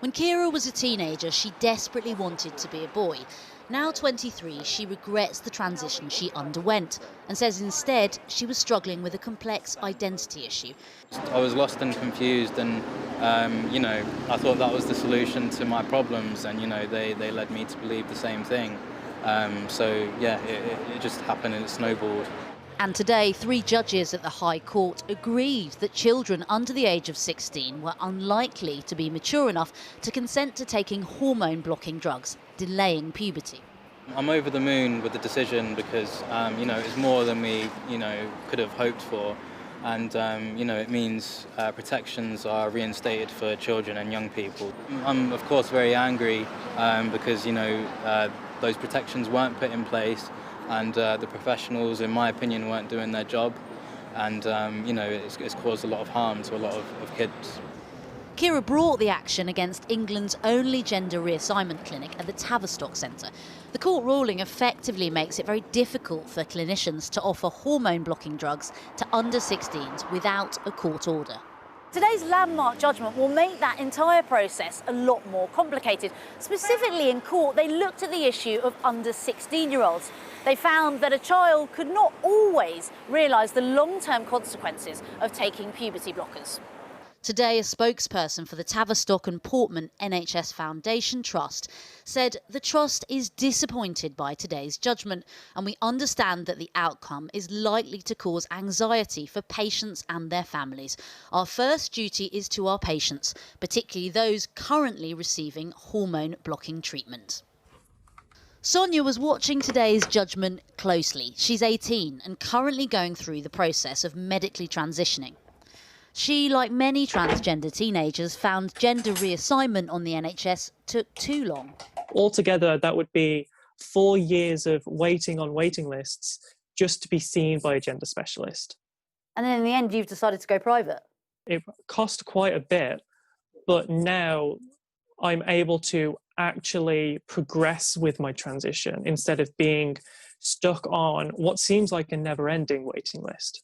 When Keira was a teenager, she desperately wanted to be a boy. Now 23, she regrets the transition she underwent and says instead she was struggling with a complex identity issue. I was lost and confused, and I thought that was the solution to my problems, and they led me to believe the same thing. It just happened and it snowballed. And today, 3 judges at the High Court agreed that children under the age of 16 were unlikely to be mature enough to consent to taking hormone-blocking drugs, delaying puberty. I'm over the moon with the decision because, it's more than we, could have hoped for. And, it means protections are reinstated for children and young people. I'm, of course, very angry because, those protections weren't put in place, and the professionals, in my opinion, weren't doing their job. And, it's caused a lot of harm to a lot of kids. Keira brought the action against England's only gender reassignment clinic at the Tavistock Centre. The court ruling effectively makes it very difficult for clinicians to offer hormone-blocking drugs to under-16s without a court order. Today's landmark judgment will make that entire process a lot more complicated. Specifically in court, they looked at the issue of under-16-year-olds. They found that a child could not always realise the long-term consequences of taking puberty blockers. Today, a spokesperson for the Tavistock and Portman NHS Foundation Trust said the Trust is disappointed by today's judgment, and we understand that the outcome is likely to cause anxiety for patients and their families. Our first duty is to our patients, particularly those currently receiving hormone-blocking treatment. Sonia was watching today's judgment closely. She's 18 and currently going through the process of medically transitioning. She, like many transgender teenagers, found gender reassignment on the NHS took too long. Altogether, that would be 4 years of waiting on waiting lists just to be seen by a gender specialist. And then in the end, you've decided to go private? It cost quite a bit, but now I'm able to actually progress with my transition instead of being stuck on what seems like a never-ending waiting list.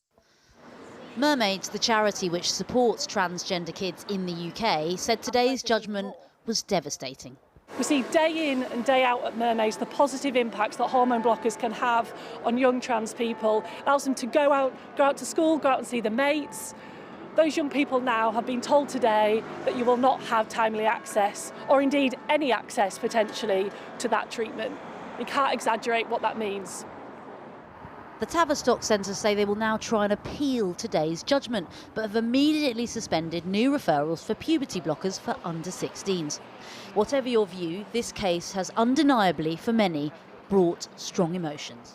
Mermaids, the charity which supports transgender kids in the UK, said today's judgment was devastating. We see day in and day out at Mermaids the positive impacts that hormone blockers can have on young trans people. It allows them to go out to school, go out and see their mates. Those young people now have been told today that you will not have timely access, or indeed any access potentially, to that treatment. We can't exaggerate what that means. The Tavistock Centre say they will now try and appeal today's judgment, but have immediately suspended new referrals for puberty blockers for under-16s. Whatever your view, this case has undeniably, for many, brought strong emotions.